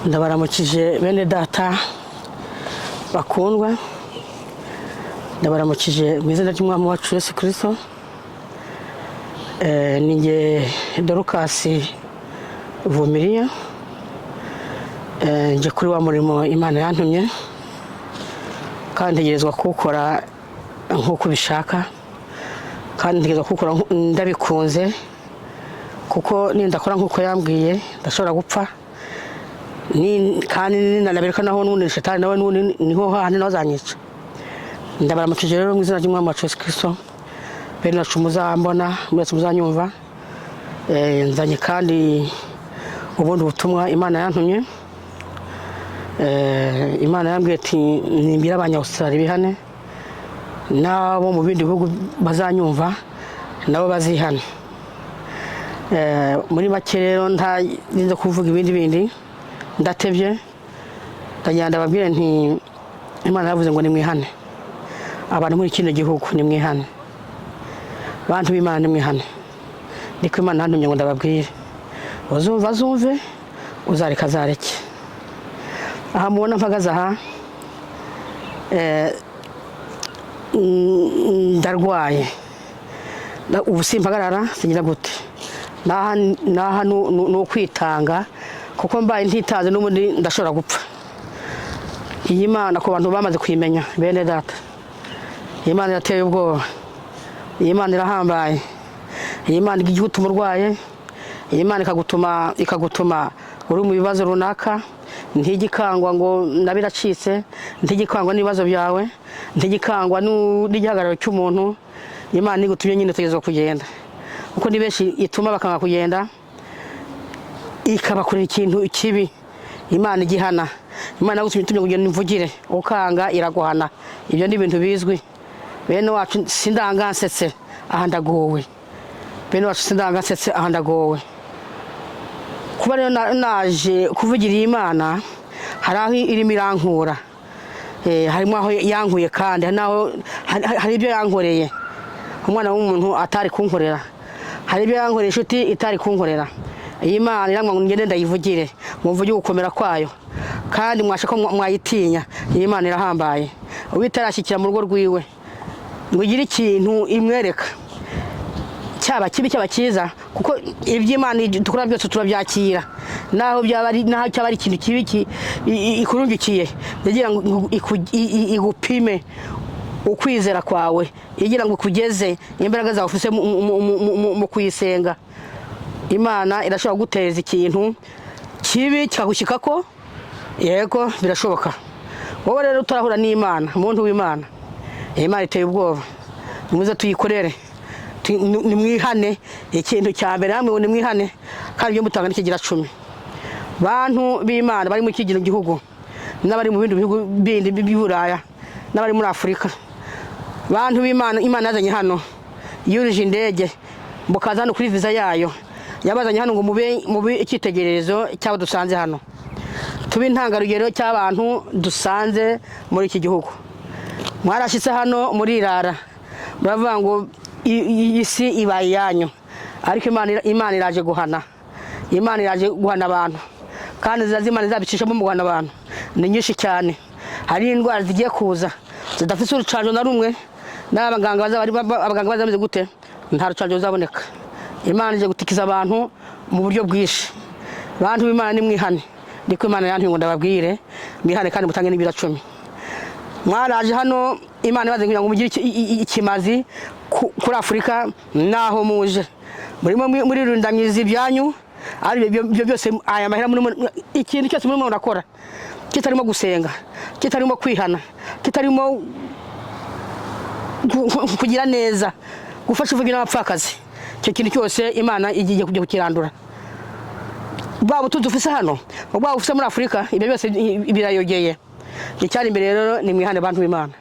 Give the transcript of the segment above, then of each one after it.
ndabaramukije bene data bakundwa, ndabaramukije mu izina ry'umwami wacu Yesu Kristo. Ninjye Dorukasi Vumiriya, nje kuri wa murimo Imana yantumye kandi ntegerezwa kuwukora nk'uko bishaka, kandi ntegerezwa kuwukora ndabikunze, kuko nindakora nk'uko yambwiye ndashobora gupfa, kandi nanabereka naho n'ubundi shetani nawe n'ubundi niho handi naho zanyica. Ndabaramukije rero mu izina ry'umwami wacu Yesu Kristo, bene nacu muzambona mwese muzanyumva. Nzanye kandi ubundi butumwa Imana yantumye. Imana yambwiye ati nimbira abanyaustrali bihane, nabo mu bindi bihugu bazanyumva nabo bazihane. Muri make rero ntarinze kuvuga ibindi ndatevye, ndagenda babwire nti Imana yavuze ngo nimwihane, abantu muri kino gihugu nimwihane, bantu b'Imana nimwihane, niko Imana yantumye ngo ndababwire. Uzumva azumve, uzareka azareke. Aha mubona mpagaze aha, ndarwaye, ubu simpagarara singira gute, naha no kwitanga, kuko mbaye ntitanze n'ubundi ndashobora gupfa. Iyi Mana ku bantu bamaze kuyimenya bene data, iyi Mana yateye ubwoba, iyi Mana irahambaye, iyi Mana igiye gutuma urwaye, iyi Mana ikagutuma uri mu bibazo runaka, ntigikangwa ngo nabiracitse, ntigikangwa n'ibibazo byawe, ntigikangwa n'igihagararo cy'umuntu. Imana igutumye nyine tegezwa kugenda, kuko ni benshi ituma bakanga kugenda, ikabakorera ikintu kibi. Imana igihana, Imana yagutumye itumye kugenda imvugire, ukanga iraguhana. Ibyo ni ibintu bizwi. Bene wacu sindangansetse aha ndagowe, bene wacu sindangansetse aha ndagowe. Kuba rero naje kuvugira Imana, hari aho irimo irankura, harimo aho yankuye, kandi hari ibyo yankoreye umwana w'umuntu atari kunkorera, hari ibyo yankoreye inshuti itari kunkorera. Iyi Mana iramwa ngo ngende ndayivugire, mvuge gukomera kwayo, kandi mwashaka mwayitinya. Iyi Mana irahambaye, ubitarashyikira mu rugo rwiwe ngo ugire ikintu imwereka, cyaba kibi cyaba cyiza, kuko iby'Imana dukora byose turabyakira, naho cyaba ari ikintu kibi ikurungikiye, yagira ngo igupime ukwizera kwawe, yagira ngo kugeze imbaraga zawe ufise mu kuyisenga. Imana irashobora guteza ikintu kibi kikagushyika ko, yego birashoboka. Wowe rero utarahura n'Imana, umuntu w'Imana, Imana iteye ubwoba, nimuze tuyikorere, nimwihane. Ikintu cya mbere hamwe nimwihane, kandi ibyo mutanga n'ikigira 10. Bantu b'Imana bari mu kigino gihugu, n'abari mu bindi bihugu bindi by'Uburaya, n'abari muri Afurika, bantu b'Imana, Imana yazanye hano, yurije indege mukaza hano kuri visa yayo, yabazanye hano ngo mube icyitegererezo cy'abo dusanze hano, tube intangarugero cy'abantu dusanze muri iki gihugu. Mwarashitse hano muri irara, muravuga ngo iyi si ibaye yanyu, ariko Imana iraje guhana. Imana iraje guhana abantu, kandi Imana izabicishamo mu guhana abantu ni nyinshi cyane. Hari indwara zigiye kuza zidafite urucanjo na rumwe, abaganga bazameze gute, nta rucanjo ruzaboneka. Imana ije gutikiza abantu mu buryo bwinshi. Bantu b'Imana nimwihane, niko Imana yantumye ngo ndababwire, mwihane kandi mutange n'ibira 10. Mwaraje hano, Imana ibaze kugira ngo mugire ikimazi kuri Afurika, naho muje muri rundamizi byanyu, ari byo byose aya mahera ikintu cyose muri murakora kitarimo gusenga, kitarimo kwihana, kitarimo kugira neza, gufasha uvugira abapfakazi, icyo kintu cyose Imana igiye kujya kukirandura. Bwabo tudufise hano, bwabo ufise muri Afurika, ibyo byose birayogeye. Icyari imbere rero nimwihane bantu b'Imana,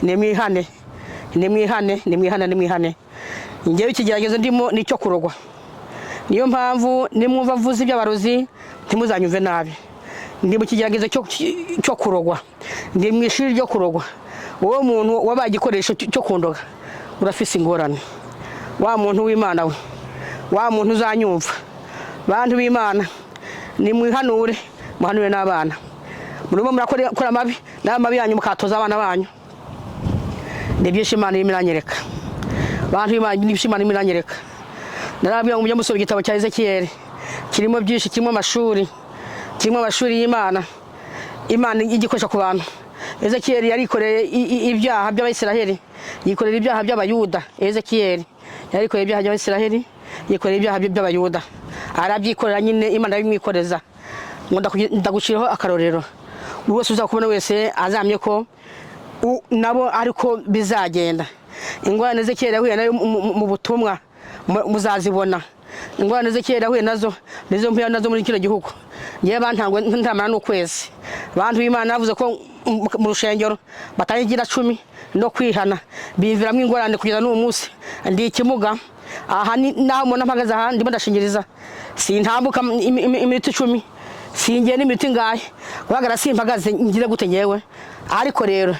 nimwihane. Ngewe ikigeragezo ndimo nicyo kurogwa, niyo mpamvu nimwumva mvuze iby'abarozi ntimuzanyumve nabi. Ndi mu kigeragezo cyo kurogwa, ndi mu ishuri ryo kurogwa. Wowe muntu wabaye igikoresho cyo kundoga, urafise ingorane. Wa muntu w'Imana we, wa muntu uzanyumva, bantu b'Imana nimwihanure muhanure n'abana murimo murakora amabi n'amabi yanyu mukatoza abana banyu nibyo Imana imiranyereka bantu Imana imiranyereka narabwiye ngo mujye musoma igitabo cya Ezekiyeli kirimo byinshi kirimo amashuri y'Imana igikoresha ku bantu Ezekiyeli yarikoreye ibyaha by'Abayisiraheli yikorera ibyaha by'Abayuda Ezekiyeli yarikoreye ibyaha by'Abayisiraheli yikorera ibyaha by'Abayuda arabyikorera nyine Imana yabimwikoreza ngo ndagushiraho akarorero buri wese uzakubona wese azamye ko nabo ariko bizagenda ingorane Ezekiyeli yahuye nayo mu butumwa muzazibona ingorane Ezekiyeli yahuye nazo nizo mpira nazo muri kino gihugu ngiye bantangwe ntamara n'ukwezi bantu b'Imana bavuze ko mu rushengero batangira 10 no kwihana biviramo ingorane kugeza n'uwo munsi ndi ikimuga aha naho umuntu mpagaze aha ndimo ndashingiriza sintambuka iminota 10 singiye n'iminota ingahe bagara simpagaze ngire gute nyewe ariko rero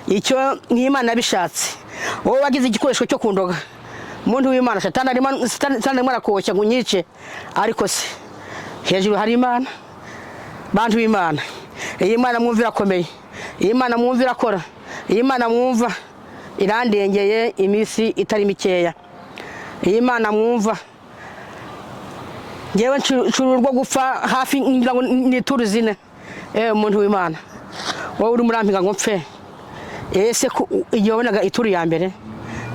icyo n'Imana bishatse wowe wagize igikoresho cyo kundoga umuntu w'Imana satani arimo arakoshya ngo nyice ariko se hejuru hari Imana bantu b'Imana iyi Mana mwumvira komeye iyi Mana mwumvira akora iyi Mana mwumva irandengeye imisi itari mikeya iyi Mana mwumva ngewe ncururwa gupfa hafi ngira ngo ni turuzine umuntu w'Imana wowe uri murampinga ngo mpfe ese igihe wabonaga ituru ya mbere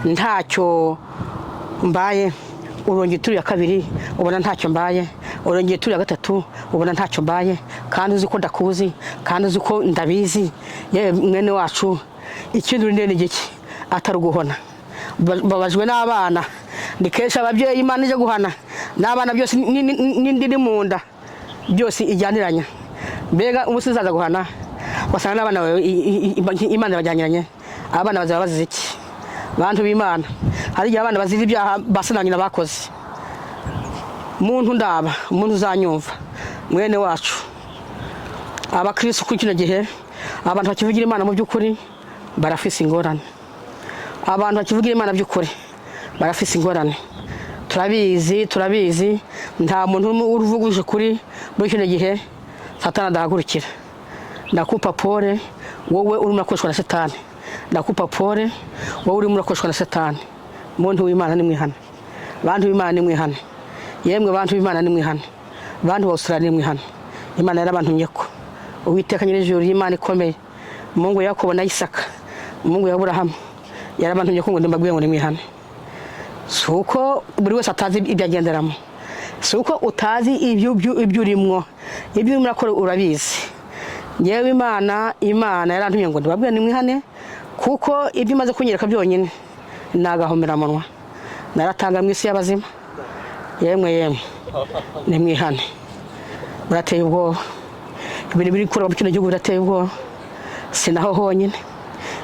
ntacyo mbaye urongeye ituru ya kabiri ubona ntacyo mbaye urongeye ituru ya gatatu ubona ntacyo mbaye kandi uzi ko ndakuzi kandi uzi ko ndabizi yewe mwene wacu ikindi uri ndende giki atari guhona babajwe n'abana ndikesha ababyeyi Imana ije guhana n'abana byose n'indiri mu nda byose ijyaniranya mbega umusizaza guhana wasanga n'abana Imana bajyaniranye abana bazaba bazize iki bantu b'Imana hari igihe abana bazira ibyaha basananye nabakoze muntu ndaba umuntu uzanyumva mwene wacu abakristo kuri kino gihe abantu bakivugira Imana mu by'ukuri barafise ingorane abantu bakivugira Imana by'ukuri barafise ingorane turabizi nta muntu uruvuguje kuri muri kino gihe satani adahagurukira ndakupa pole wowe uri murakoshwa na satani ndakupa pole wowe uri murakoshwa na satani muntu w'Imana ni mwihana bantu b'Imana ni mwihana yemwe bantu b'Imana ni mwihana bantu bose ni mwihana Imana yarabantu nyeko Uwiteka nyir'ijuru y'Imana ikomeye Mungu Yakobo na Isaka Mungu ya Abrahamu yarabantu nyeko ngo ndambabwiye ngo ni mwihana suko buri wese atazi ibyagenderamo suko utazi ibyo urimwo ibyo murakora urabizi nyewe Imana yarantumye ngo ndababwiye ni mwihane kuko ibyo maze kunyereka byonyine nagahomera munwa naratanga mwisi y'abazima yemwe ni mwihane urateye ubwoba ibintu biri kuri kino gihugu birateye ubwoba sinaho honyine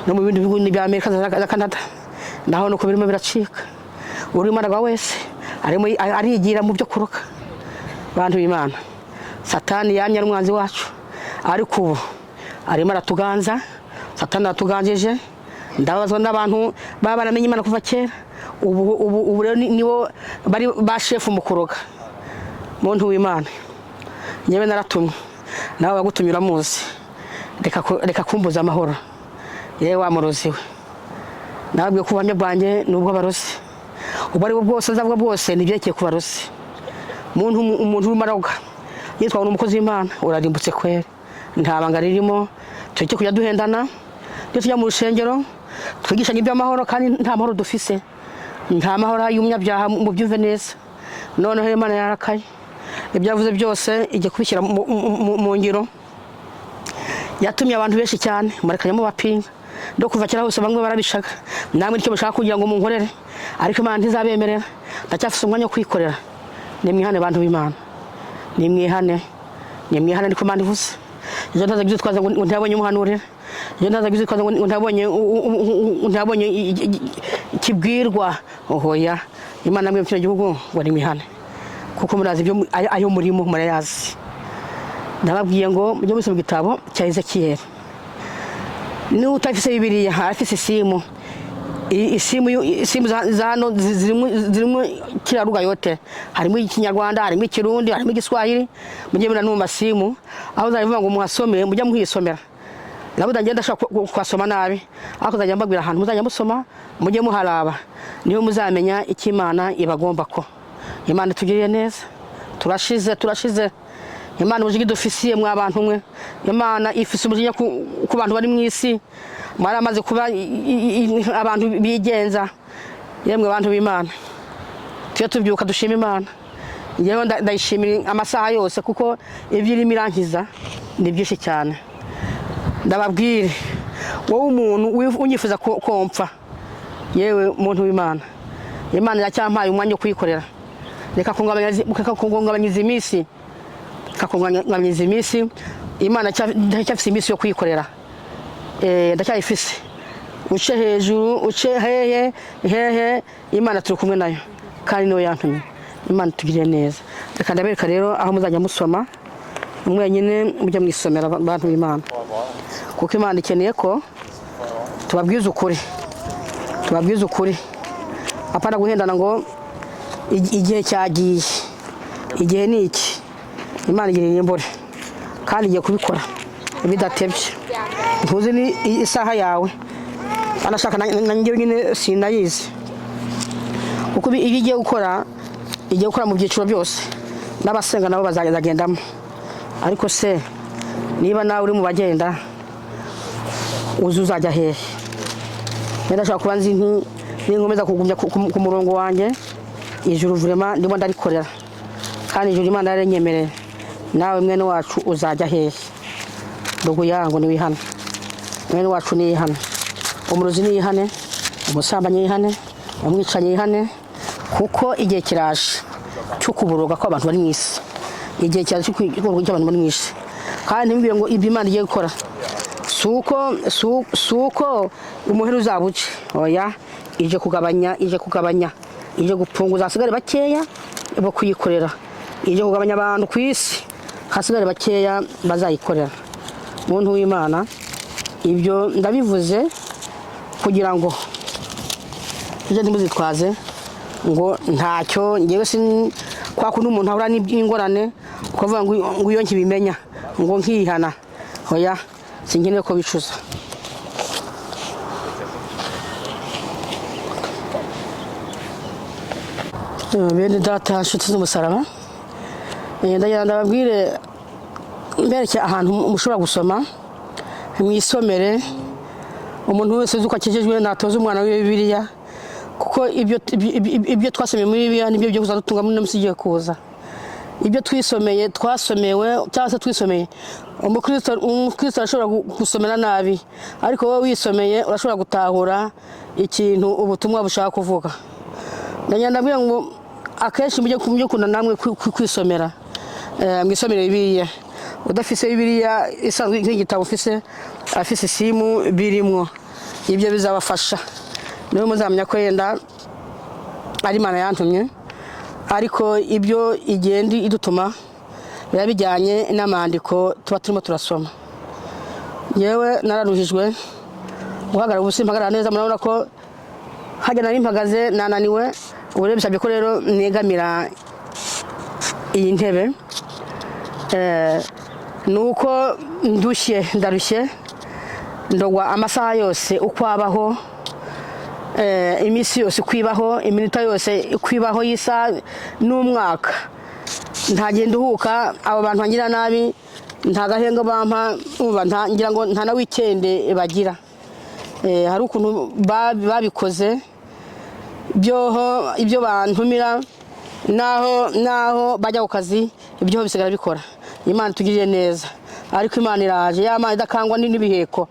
no mu bindi bihugu bya Amerika za Canada naho no kubirimo biracika uri mara wese arigira mu byo kuruka bantu b'Imana satani yamye n'umwanzi wacu ariko ubu arimo aratuganza satani aratuganjeje ndabazwa n'abantu babaramenye Imana kuva kera ubu rero nibo bari ba chef mu kuroga muntu w'Imana nyewe naratumwe nawe bagutumira muzi reka kumbuza amahoro yewe wamuroziwe nabwiye kubamye bwanjye nubwo barozi ubari bwose nzavuga bwose nibyekeye kubarozi umuntu umaraga yitwa umukozi w'Imana urarimbutse kwere nta banga ririmo tujye kujya duhendana tujya mu rushengero twigishanye iby'amahoro kandi nta mahoro dufise nta mahoro y'umunyabyaha mu byumve neza noneho Imana yarakaye ibyavuze byose ijye kubishyira mu ngiro yatumye abantu benshi cyane murekanyemo bapinga ndo kuva kera hose bamwe barabishaga namwe icyo bashaka kugira ngo munkorere ariko Imana ntizabemerera ndacyafise umwanya wo kwikorera ni mwihane bantu b'Imana ni mwihane niko Imana ivuze iyo ndaza gitwaza ngo ntabonye umuhanurira iyo ndaza gitwaza ngo ntabonye kibwirwa ohoya Imana mwe mu gihugu ngo ni mwihane kuko murazi ibyo ayo murimo murayazi ndababwiye ngo mujye mu gitabo cya Ezekiyeli ni utafise Bibiliya afise simu isimu za hano zirimo kila lugha yote, harimo ikinyarwanda, harimo ikirundi, harimo igiswahili. Mujye muna numva simu aho zavuga ngo muhasome, mujya muhisomera. Nabuda ngenda shaka kwasoma nabi, ako zajya mbabwira ahantu muzajya musoma, mujye muharaba, niho muzamenya ikimana ibagomba ko. Imana tugiriye neza, turashize. Imana ubujigi dufisiye mwa abantu mwe, Imana ifise ubujinya ku bantu bari mwisi, maramaze kuba abantu bigenza. Yemwe abantu b'Imana, tuye tubyuka dushima Imana. Ngewe ndayishimira amasaha yose kuko ivyirimo irankiza ni byinshi cyane. Ndababwire wowe umuntu unyifuza kompfa, yewe muntu w'Imana, Imana yacyampaye umwanya wo kuyikorera. Reka kungabanyiriza iminsi, kakungabanyiriza iminsi. Imana cyafise iminsi yo kuyikorera, ndacyayifise. Uce hejuru, uce hehe, Imana turi kumwe nayo kandi niyo yantumye. Imana tugiriye neza. Reka ndabereka rero aho muzajya musoma, umwenyine mujya mwisomera abantu b'Imana, kuko Imana ikeneye ko tubabwiza ukuri, apana guhendana ngo igihe cyagiye, igihe ni iki. Imana igiriye imbore kandi igiye kubikora bidatebye. Ntuzi ni isaha yawe, anashaka nanjye nyine sinayizi, kuko igiye gukora mu byiciro byose, n'abasenga nabo bazagendamo. Ariko se niba nawe uri mu bagenda, uzajya hehe? Ndashaka kuba nzi ninkomeza kugumya ku murongo wanjye, ijuru vraiment ndimo ndarikorera, kandi ijuru Imana yarenyemereye. Nawe mwene wacu uzajya hehe? Ndugu yangu ni wihana, mwene wacu ni yihana, umurozi ni yihane, umusambanyi yihane, umwicanyi yihane, kuko igihe kiraje cyo kuburoga ko abantu bari mwisi, igihe cyaje cyo kuburoga cy'abantu bari mwisi. Kandi ntimbwiye ngo ibyo Imana igiye gukora suko umuheru uzabuce, oya, ije kugabanya, ije gupunguza hasigare bakeya bo kuyikorera, ije kugabanya abantu ku isi hasigare bakeya bazayikorera. Muntu w'Imana, ibyo ndabivuze kugira ngo ije ndimuzitwaze ngo ntacyo ngewe kwa kundi umuntu ahura n'ingorane kuvuga ngo iyo nkibimenya ngo nkihana, oya, sinkeneye ko bicuza. Bene data nshuti z'umusaraba, ndagira ndababwire mbereke ahantu mushobora gusoma, mwisomere. Umuntu wese uzi ko akijijwe natoza umwana we Bibiliya, kuko ibyo twasomeye muri Bibiliya nibyo byo kuzadutunga muri n'umunsi ugiye kuza. Ibyo twasomewe cyangwa se twisomeye, umukristo arashobora gusomera nabi, ariko wowe wisomeye urashobora gutahura ikintu ubutumwa bushaka kuvuga. Ndabwira ngo akenshi mujye kuna namwe kwisomera, mwisomere Bibiliya. Udafise Bibiliya isanzwe nk'igitabo afise isimu birimo, ibyo bizabafasha. Niwe muzamenya ko yenda ari Imana yantumye, ariko ibyo igenda idutuma biba bijyanye n'amandiko tuba turimo turasoma. Yewe nararuhijwe guhagarara ubusi, mpagarara neza. Murabona ko hajya nari mpagaze nananiwe, ubu bisabye ko rero negamira iyi ntebe. Nuko ndarushye, ndogwa amasaha yose uko abaho, iminsi yose kwibaho, iminota yose kwibaho y'isa n'umwaka. Ntagenda uhuka, abo bantu bangira nabi nta gahenga bampa, ngira ngo nta na weekend bagira. Hari ukuntu babikoze ibyo bantumira naho bajya ku kazi, ibyo bisigara bikora. Imana tugiriye neza, ariko Imana iraje, Imana idakangwa n'ibiheko,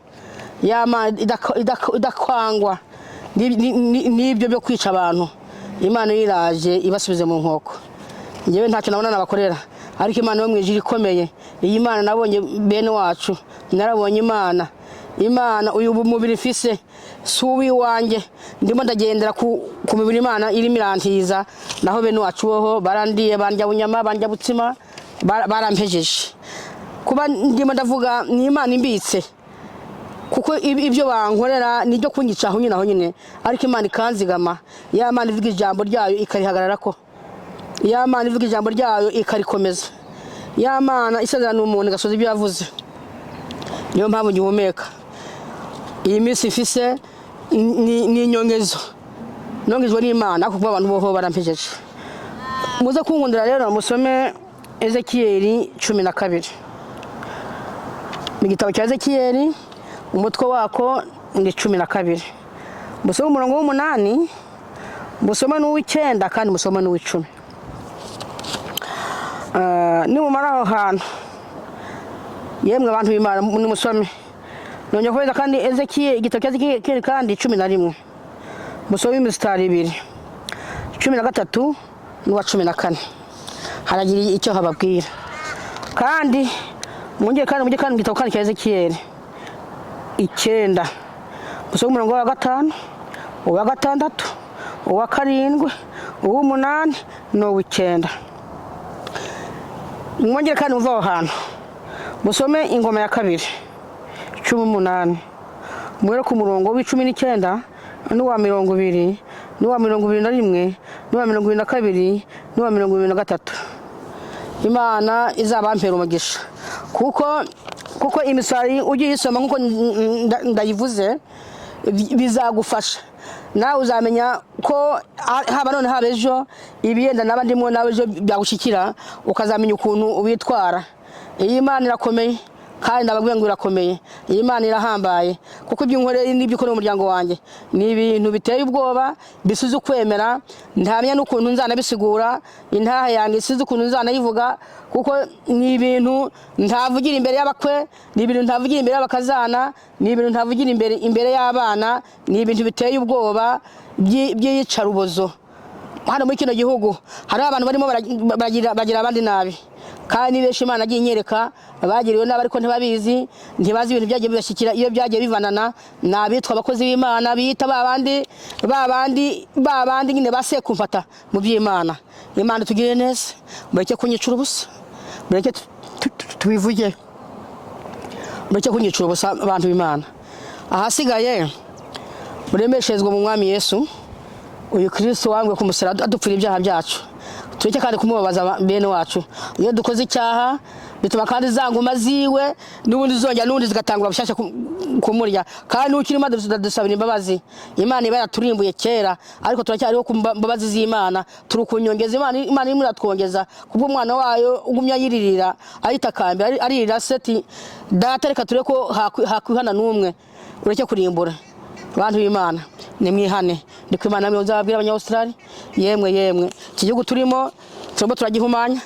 Imana idakwangwa n'ibyo byo kwica abantu. Imana iraje ibasubize mu nkoko. Ngewe ntacyo nabona nabakorera, ariko Imana yo mwijiri ikomeye. Iyi Imana nabonye bene wacu, narabonye Imana uyu mubiri mfise suwi wanje, ndimo ndagendera ku mibiri Imana irimo irantiza. Naho bene wacu boho barandiye, bandya bunyama, bandya butsima, barampejeje. Kuba ndimo ndavuga ni Imana imbitse, kuko ibyo bankorera nibyo kunyica aho nyine ariko Imana ikanzigama. Ya Mana ivuga ijambo ryayo ikarihagarara ko, ya Mana ivuga ijambo ryayo ikarikomeza, ya Mana isezerano umuntu gasoza ibyo yavuze. Niyo mpamvu ngihumeka. Iyi minsi mfise ni inyongezo nongejwe n'Imana kuko abantu boho barampejeje. Muze kunkundira rero musome Ezekiyeli 12. Mu gitabo cya Ezekiyeli umutwe wako ni 12. Musome umurongo w'8, musome n'uw'9 kandi musome n'uw'10. Ni mumara aho hantu yemwe abantu b'Imana nimusome. Nonye kweza kandi Ezekiyeli igitabo cya Ezekiyeli kandi 11. Musome imisitari 2, 13 n'uwa 14. Haragira icyo hababwira. Kandi mujye kandi mu gitabo kandi cya Ezekiyeli 9. Musome umurongo wa 5, uwa 6, uwa 7, uwa 8 n'uwa 9. Mwongere kandi muva aho hantu musome ingoma ya 2 18. Mwere ku murongo w'19 n'uwa 20 n'uwa 21 n'uwa 22 n'uwa 23. Imana izabampera umugisha kuko imisari ugiye isoma nkuko ndayivuze bizagufasha. Nawe uzamenya ko haba none haba ejo ibiyenda nabandimwe nawe ejo byagushikira ukazamenya ukuntu ubitwara. Iyi Imana irakomeye kandi ndababwiye ngo irakomeye. Iyi Imana irahambaye kuko ibyo nkoreye n'ibyo ukora mu muryango wanjye ni ibintu biteye ubwoba bisuze kwemera. Ntamenya n'ukuntu nzanabisigura, intaha yanjye isize ukuntu nzanayivuga kuko ni ibintu ntavugira imbere y'abakwe, ni ibintu ntavugira imbere y'abakazana, ni ibintu ntavugira imbere y'abana, ni ibintu biteye ubwoba by'iyicarubozo. Hano muri kino gihugu hari abantu barimo bagira abandi nabi kandi benshi Imana agiye inyereka bagiriwe nabi ariko ntibabizi, ntibazi ibintu byagiye bibashikira iyo byagiye bivanana nabitwa abakozi b'Imana bita babandi nyine basekumfata mu by'Imana. Imana tugire neza, mureke kunyicura ubusa, mureke tubivuge, mureke kunyicura ubusa abantu b'Imana. Ahasigaye muremeshezwe mu Mwami Yesu, uyu Kristo wangwe ku musaraba adupfira ibyaha byacu. Tureke kandi kumubabaza bene wacu. Iyo dukoze icyaha bituma kandi zanguma ziwe n'ubundi zongera n'ubundi zigatangura bushyashya kumurya. Kandi ukirimo dusabira imbabazi. Imana iba yaturimbuye kera ariko turacyariho ku mbabazi z'Imana. Turukunyongeza Imana imwe iratwongeza kubwo umwana wayo ugumya yiririra ayitakambira aririra seti data reka tureko hakwihana n'umwe ureke kurimbura. Abantu b'Imana nimwihane ndiko Imana namwe uzababwira abanya-Australia yemwe igihugu turimo turagihumanya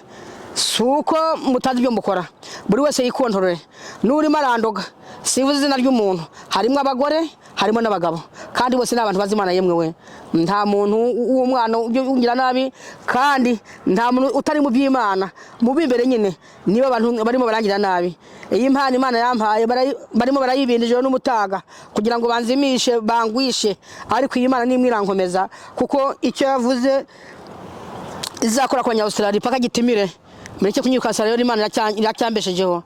suko mutazi ibyo mukora. Buri wese yikontorore n'urimo arandoga sivuze izina ry'umuntu. Harimo abagore harimo n'abagabo kandi bose n'abantu bazimana yemwe we. Nta muntu w'umwana ungira nabi kandi nta muntu utari mu by'Imana mu bimbere nyine niba abantu barimo barangira nabi. Iyi mpano Imana yampaye barimo barayibindije n'umutaga kugira ngo banzimishe bangwishe ariko iyi Imana nimwe irankomeza kuko icyo yavuze izakora kwa Australia paka gitimire. Mureke kunyukasa rero Imana iracyambeshejeho.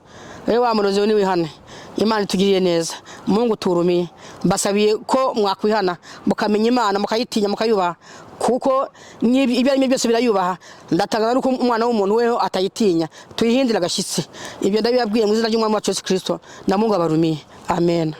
Wewe wa munoze ni wihane. Imana itugiriye neza. Mungu turumiye. Mbasabiye ko mwakwihana mukamenya Imana mukayitinya mukayubaha kuko ibyo arimo byose birayubaha. Ndatangana nuko umwana w'umuntu weho atayitinya. Tuyihindira agashitsi. Ibyo ndabibabwiye mu izina ry'Umwami wacu Yesu Kristo na Mungu abarumiye. Amen.